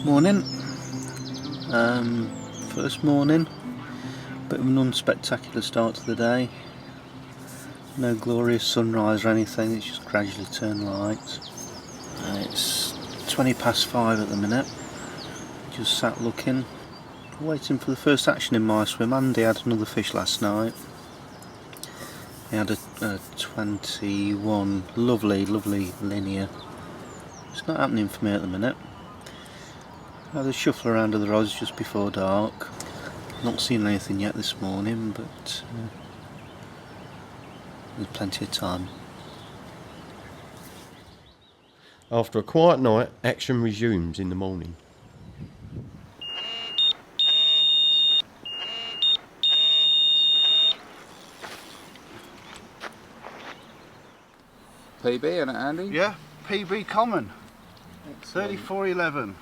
Morning. First morning, bit of an unspectacular start to the day. No glorious sunrise or anything, it's just gradually turned light. It's 20 past 5 at the minute. Just sat looking, waiting for the first action in my swim. Andy had another fish last night. He had a 21, lovely linear. It's not happening for me at the minute. I had a shuffle around of the rods just before dark. Not seen anything yet this morning, but there's plenty of time. After a quiet night, action resumes in the morning. PB, isn't it, Andy? Yeah, PB common. 34.11.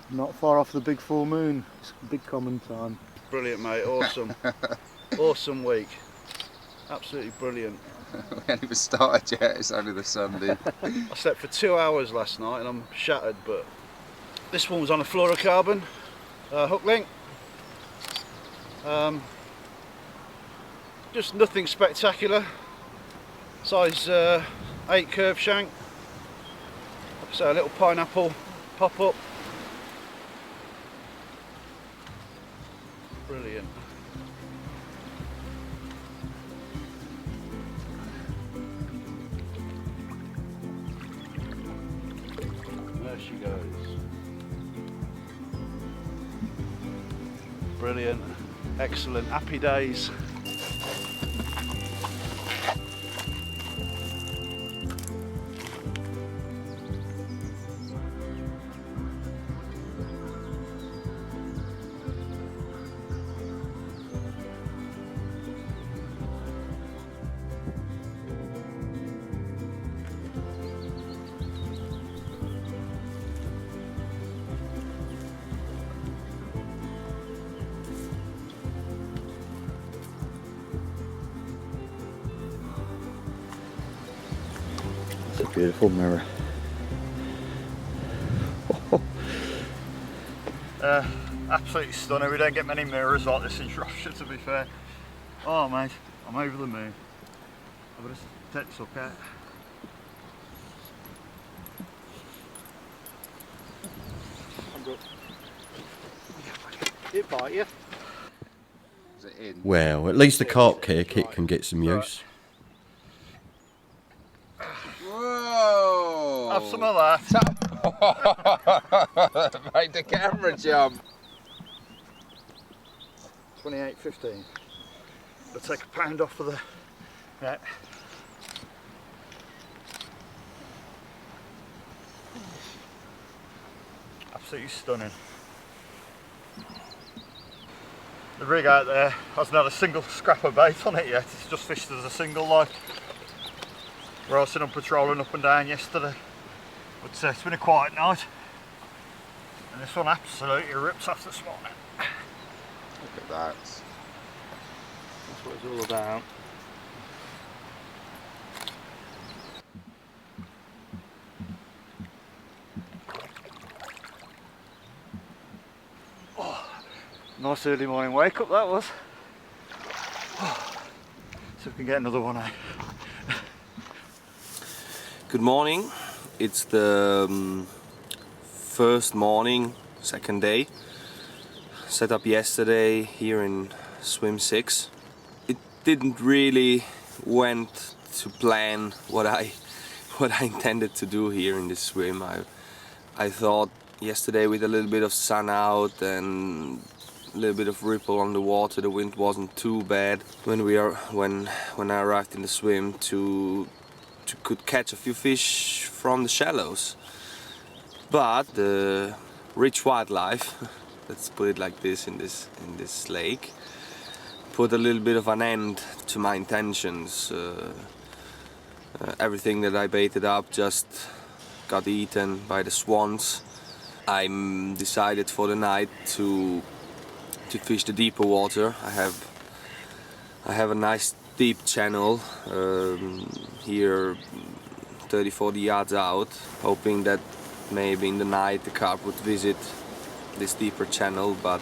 Not far off the big full moon. It's big common time. Brilliant, mate. Awesome. Awesome week. Absolutely brilliant. We haven't even started yet, it's only the Sunday. I slept for 2 hours last night and I'm shattered, but this one was on a fluorocarbon hook link. Just nothing spectacular. Size 8 curve shank. So a little pineapple pop up. Brilliant. There she goes. Brilliant. Excellent. Happy days. It's a beautiful mirror. Absolutely stunning. We don't get many mirrors like this in Shropshire, to be fair. Oh mate, I'm over the moon. I've got to take this hook out. It bite you. Is it in? Well, at least the carp care kit can get some use. Whoa! Have some of that. Made the camera jump. 28.15. I'll take a pound off for the net. Absolutely stunning. The rig out there hasn't had a single scrap of bait on it yet. It's just fished as a single line. Where I was on patrolling up and down yesterday. But it's been a quiet night. And this one absolutely rips off this morning. Look at that. That's what it's all about. Oh, nice early morning wake up that was. Oh, so we can get another one out. Good morning. It's the first morning, second day. Set up yesterday here in swim 6. It didn't really went to plan what I intended to do here in this swim. I thought yesterday with a little bit of sun out and a little bit of ripple on the water, the wind wasn't too bad when I arrived in the swim to could catch a few fish from the shallows. But the rich wildlife, let's put it like this, in this lake, put a little bit of an end to my intentions. Everything that I baited up just got eaten by the swans. I decided for the night to to fish the deeper water. I have a nice deep channel here 30-40 yards out, hoping that maybe in the night the carp would visit this deeper channel, but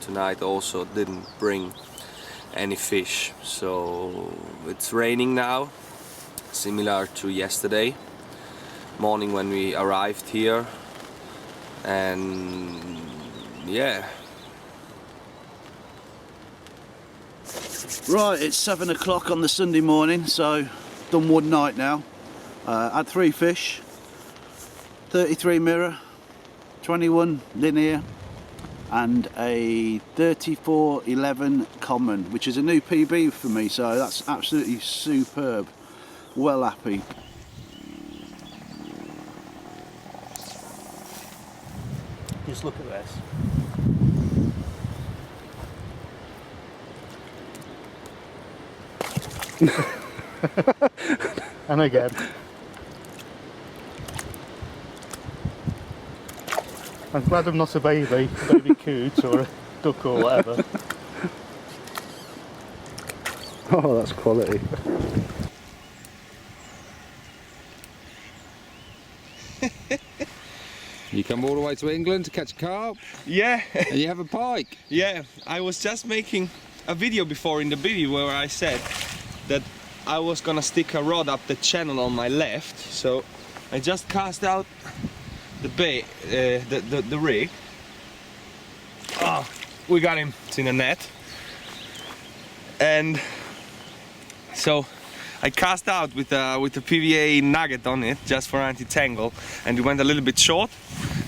tonight also didn't bring any fish. So it's raining now, similar to yesterday morning when we arrived here, and yeah. Right, it's 7 o'clock on the Sunday morning, so done one night now. Had 3 fish, 33 mirror, 21 linear and a 34-11 common, which is a new PB for me, so that's absolutely superb. Well happy. Just look at this. And again. I'm glad I'm not a baby coot or a duck or whatever. Oh, that's quality. You come all the way to England to catch carp, Yeah. and you have a pike. Yeah, I was just making a video before in the video where I said that I was gonna stick a rod up the channel on my left, so I just cast out the bait, the rig. Oh, we got him. It's in a net, and so I cast out with a PVA nugget on it just for anti-tangle, and it went a little bit short.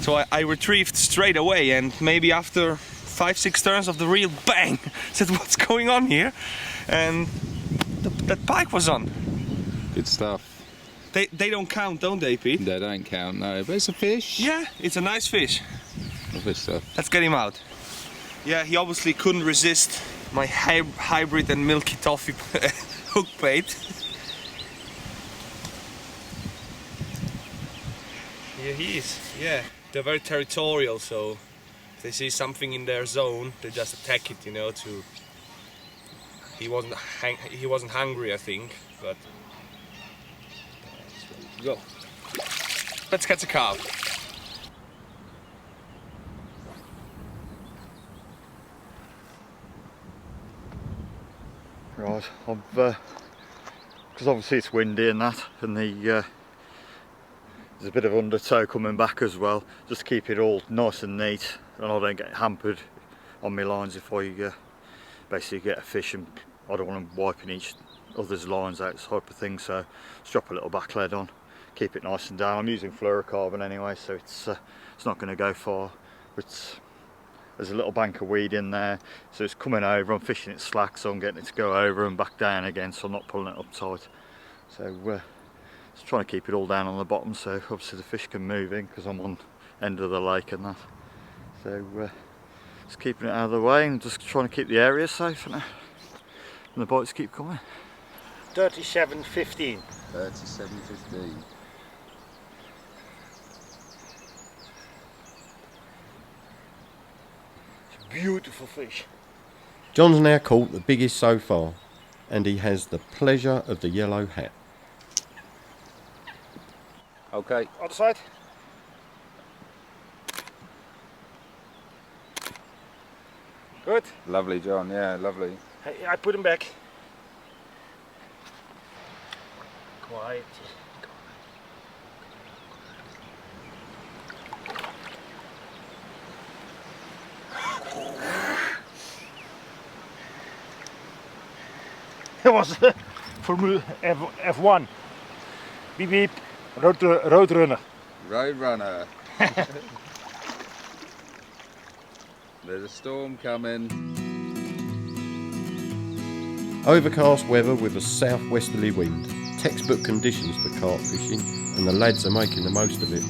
So I retrieved straight away, and maybe after 5-6 turns of the reel, bang! Said, what's going on here? And that pike was on. Good stuff. They don't count, don't they, Pete? They don't count, no, but it's a fish. Yeah, it's a nice fish. Lovely stuff. Let's get him out. Yeah, he obviously couldn't resist my hybrid and milky toffee hook bait. Here he is, yeah. They're very territorial, so if they see something in their zone, they just attack it, you know, he wasn't hungry, I think, but go. Let's catch a carp. Right, because obviously it's windy and that, and there's a bit of undertow coming back as well, just to keep it all nice and neat and I don't get hampered on my lines if I basically get a fish and I don't want them wiping each other's lines out, type of thing. So just drop a little back lead on, keep it nice and down. I'm using fluorocarbon anyway, so it's not going to go far, but there's a little bank of weed in there, so it's coming over. I'm fishing it slack, so I'm getting it to go over and back down again, so I'm not pulling it up tight. So just trying to keep it all down on the bottom, so obviously the fish can move in because I'm on end of the lake and that. So just keeping it out of the way and just trying to keep the area safe now. And the bites keep coming. 37.15. 37.15. Beautiful fish. John's now caught the biggest so far, and he has the pleasure of the yellow hat. Okay. Other side. Good. Lovely, John. Yeah, lovely. Hey, I put him back. Quiet. It was Formule F1. Beep beep. Roadrunner. Roadrunner. There's a storm coming. Overcast weather with a southwesterly wind. Textbook conditions for carp fishing, and the lads are making the most of it.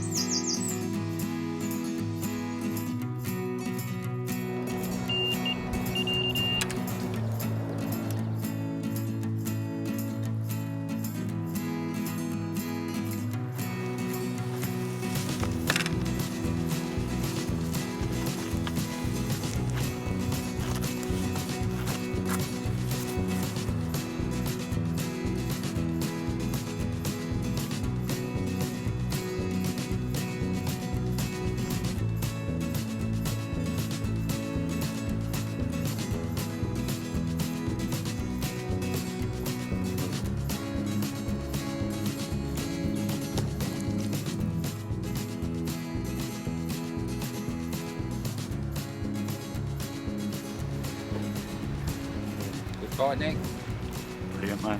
Bye, Nick. Brilliant, mate.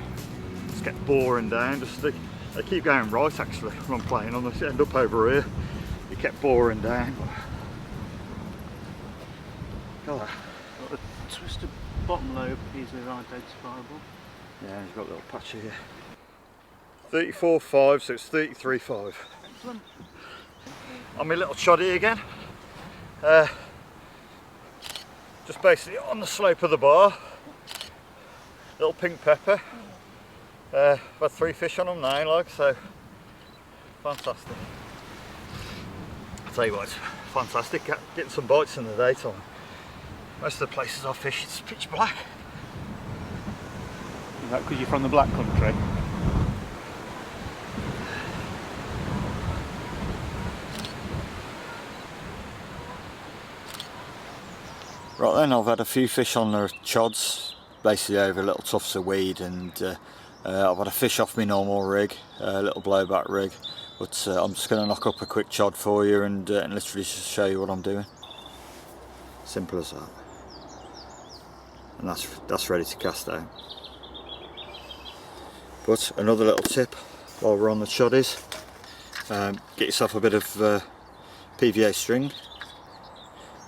Just get boring down. They keep going right actually when I'm playing on this. End up over here. You kept boring down. God. Got a twisted bottom lobe, easily identifiable. Yeah, he's got a little patch here. 34.5, so it's 33.5. Excellent. On my little choddy again. Just basically on the slope of the bar. Little pink pepper. I've had 3 fish on them now, like, so fantastic. I'll tell you what, it's fantastic getting some bites in the daytime. Most of the places I fish, it's pitch black. Is that because you're from the Black Country? Right then, I've had a few fish on the chods, basically over little tufts of weed, and I've had a fish off my normal rig, a little blowback rig, but I'm just going to knock up a quick chod for you and literally just show you what I'm doing. Simple as that. And that's ready to cast out. But another little tip while we're on the choddies, get yourself a bit of PVA string.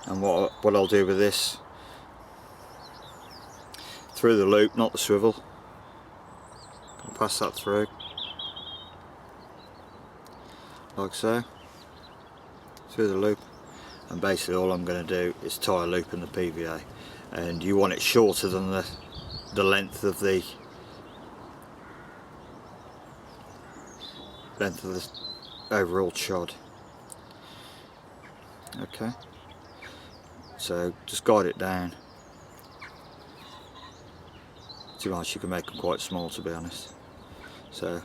And what I'll do with this, through the loop, not the swivel, I'll pass that through, like so, through the loop, and basically all I'm going to do is tie a loop in the PVA, and you want it shorter than the length of the overall chod. Okay. So just guide it down. Too much, you can make them quite small, to be honest. So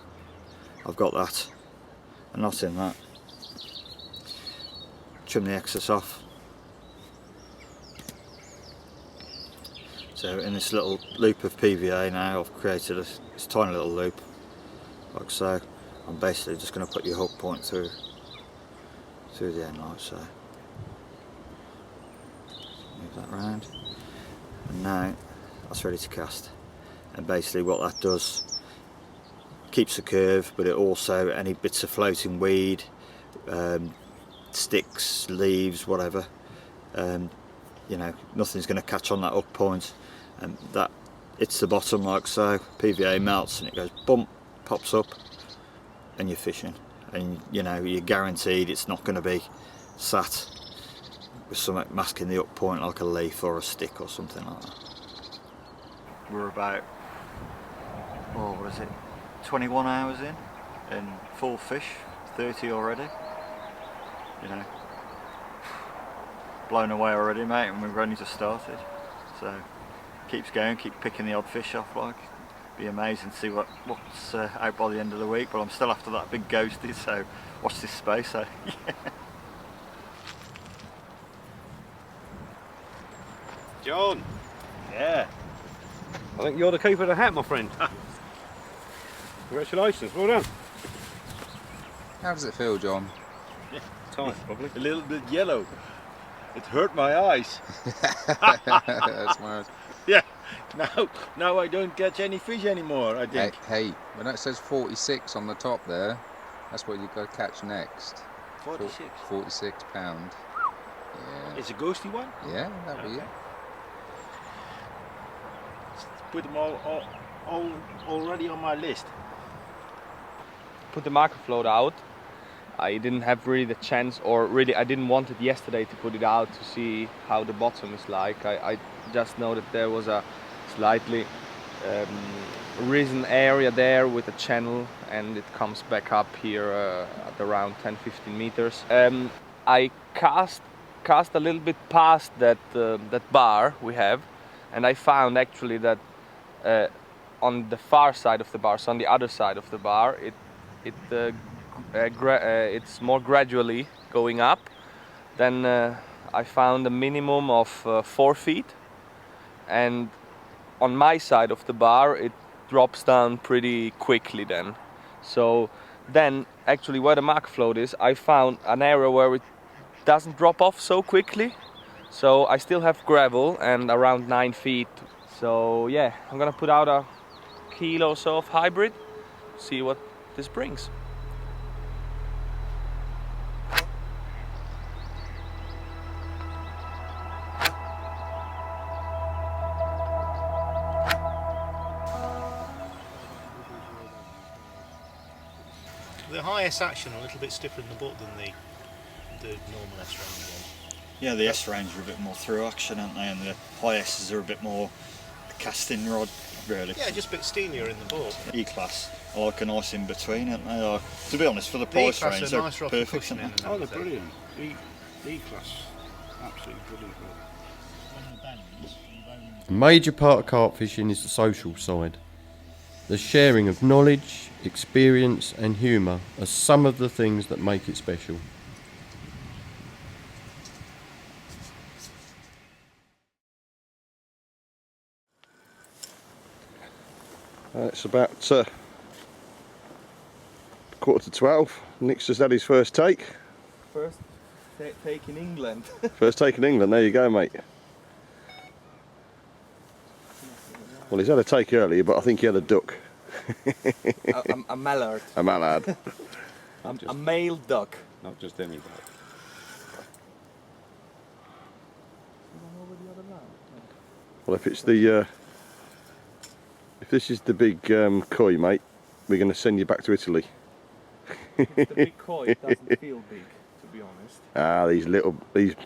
I've got that, a knot in that. Trim the excess off. So in this little loop of PVA now, I've created this tiny little loop, like so. I'm basically just going to put your hook point through the end, like so. Move that round, and now that's ready to cast. And basically what that does, keeps a curve, but it also, any bits of floating weed, sticks, leaves, whatever, you know, nothing's going to catch on that hook point, and that hits the bottom like so. PVA melts and it goes bump, pops up, and you're fishing, and you know, you're guaranteed it's not going to be sat with something masking the up point like a leaf or a stick or something like that. We're about, oh, what is it, 21 hours in full fish, 30 already, you know, blown away already, mate, and we've only just started. So keeps going, keep picking the odd fish off, like, be amazing to see what's out by the end of the week. But I'm still after that big ghosty, so watch this space. So yeah. John, Yeah. I think you're the keeper of the hat, my friend. Congratulations, well done. How does it feel, John? Tight, probably. A little bit yellow. It hurt my eyes. That's my... Yeah. Now I don't catch any fish anymore, I think. Hey, when it says 46 on the top there, that's what you got to catch next. 46. 46 pound. Yeah. It's a ghosty one? Yeah, that'll be it. Put them all already on my list. Put the marker float out. I didn't have really the chance, or really I didn't want it yesterday to put it out to see how the bottom is like. I just know that there was a slightly risen area there with a channel, and it comes back up here at around 10-15 meters. I cast a little bit past that bar we have, and I found actually that on the far side of the bar, so on the other side of the bar, it's more gradually going up. Then I found a minimum of 4 feet, and on my side of the bar it drops down pretty quickly then. So then actually where the mark float is, I found an area where it doesn't drop off so quickly. So I still have gravel and around 9 feet So yeah, I'm gonna put out a kilo or so of hybrid, see what this brings. The highest action are a little bit stiffer in the butt than the normal S-range one. Yeah, the S range are a bit more through action, aren't they? And the high S's are a bit more casting rod, really. Yeah, just a bit steelier in the butt. E-class, I like a nice in between, aren't they? To be honest, for the The price E-class range, are they're nice rocky perfect, cushioning aren't they? and Oh, they're everything. brilliant. E-class, absolutely brilliant. A major part of carp fishing is the social side. The sharing of knowledge, experience and humour are some of the things that make it special. It's about 11:15. Nick's just had his first take. First take in England. First take in England, there you go, mate. Well, he's had a take earlier, but I think he had a duck. a mallard. A mallard. A male duck. Not just any duck. Well, if it's the if this is the big koi, mate, we're going to send you back to Italy. The big koi, it doesn't feel big, to be honest. Ah, these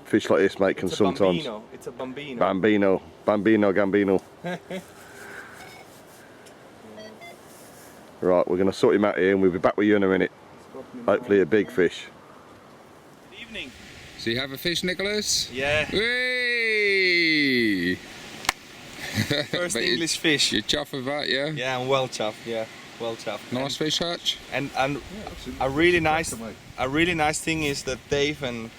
fish like this, mate, can sometimes. Bambino. It's a bambino. Bambino. Right, we're going to sort him out here and we'll be back with you in a minute. Hopefully a big fish. Good evening. So you have a fish, Nicholas? Yeah. Whee! First English fish. You're chuffed with that, yeah? Yeah, I'm well chuffed. Yeah, well chuffed. Nice fish, Hutch? And a really nice thing is that Dave and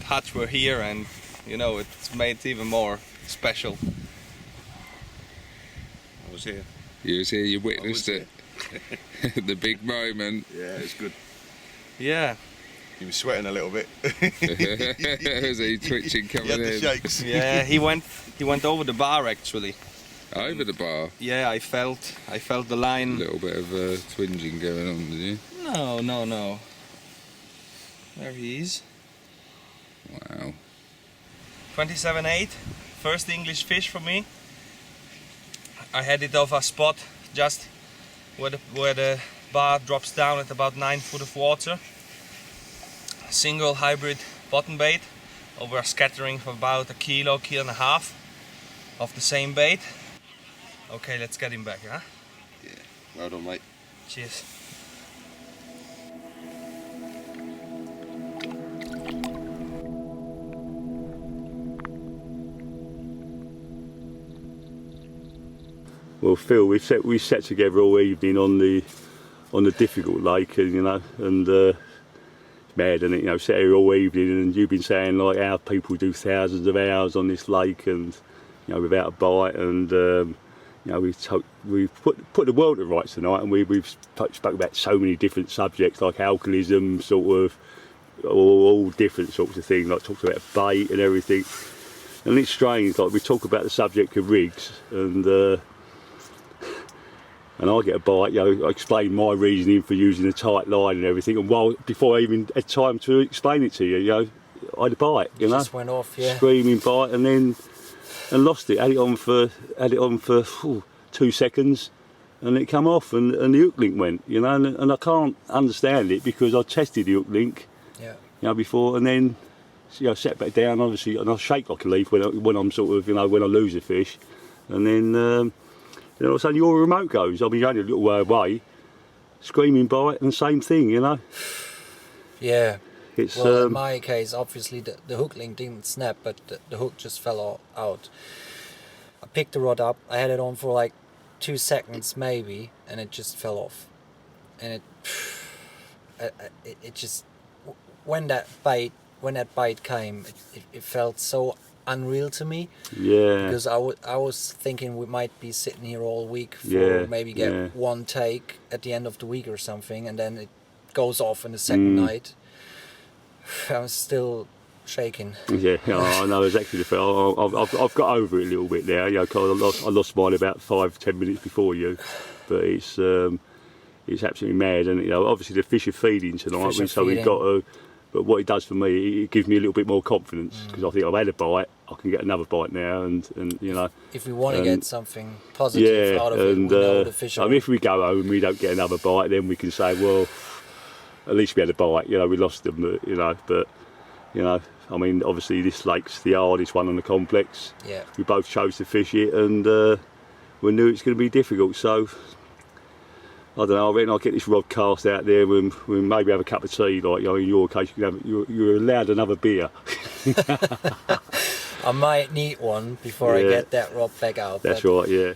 Hutch were here, and you know it's made it even more special. I was here. You was here, you witnessed it. The big moment. Yeah, it's good. Yeah. He was sweating a little bit. Was he twitching coming He had the in? shakes. Yeah, he went over the bar actually. Over the bar? Yeah, I felt the line. A little bit of twinging going on, did you? No. There he is. Wow. 27.8, first English fish for me. I had it off a spot just where the bar drops down at about 9 foot of water. Single hybrid bottom bait over a scattering of about a kilo and a half of the same bait. Okay, let's get him back, huh? Yeah, well done, mate. Cheers. Well, Phil, we set together all evening on the difficult lake, and it's mad, and sat here all evening, and you've been saying like how people do thousands of hours on this lake, and without a bite, and we've put the world to rights tonight, and we've spoke about so many different subjects like alcoholism, sort of all different sorts of things, like talked about bait and everything, and it's strange. Like we talk about the subject of rigs, and I get a bite, I explain my reasoning for using a tight line and everything, and before I even had time to explain it to you, I had a bite, Just went off, yeah. Screaming bite, and lost it. Had it on for 2 seconds, and it come off, and the hook link went, and I can't understand it because I tested the hook link, before, and then set back down, obviously, and I shake like a leaf when I'm sort of, when I lose a fish, and then. All of a sudden your remote goes. I mean, you're only a little way away, screaming bite, and same thing, Yeah. It's, well, in my case, obviously the hook link didn't snap, but the hook just fell out. I picked the rod up, I had it on for like 2 seconds maybe, and it just fell off. And it just, when that bite came, it felt so unreal to me. Yeah. Because I was thinking we might be sitting here all week for maybe get one take at the end of the week or something, and then it goes off in the second night. I'm still shaking. Yeah, I know exactly the feel. I've got over it a little bit now. You know, 'cause I lost mine about 5-10 minutes before you, but it's absolutely mad. And you know, obviously the fish are feeding tonight, Fish are so we've feeding. got to. But what it does for me, it gives me a little bit more confidence because I think I've had a bite. I can get another bite now, and you know. If we want to get something positive out of it, we know the fish I are. mean, if we go home and we don't get another bite, then we can say, well, at least we had a bite. You know, we lost them. You know, but you know, I mean, obviously this lake's the hardest one on the complex. Yeah. We both chose to fish it, and we knew it's going to be difficult. So I don't know. I reckon I'll get this rod cast out there and we maybe have a cup of tea. Like, you know, in your case, you're allowed another beer. I might need one before I get that rod back out. That's but right. Yeah.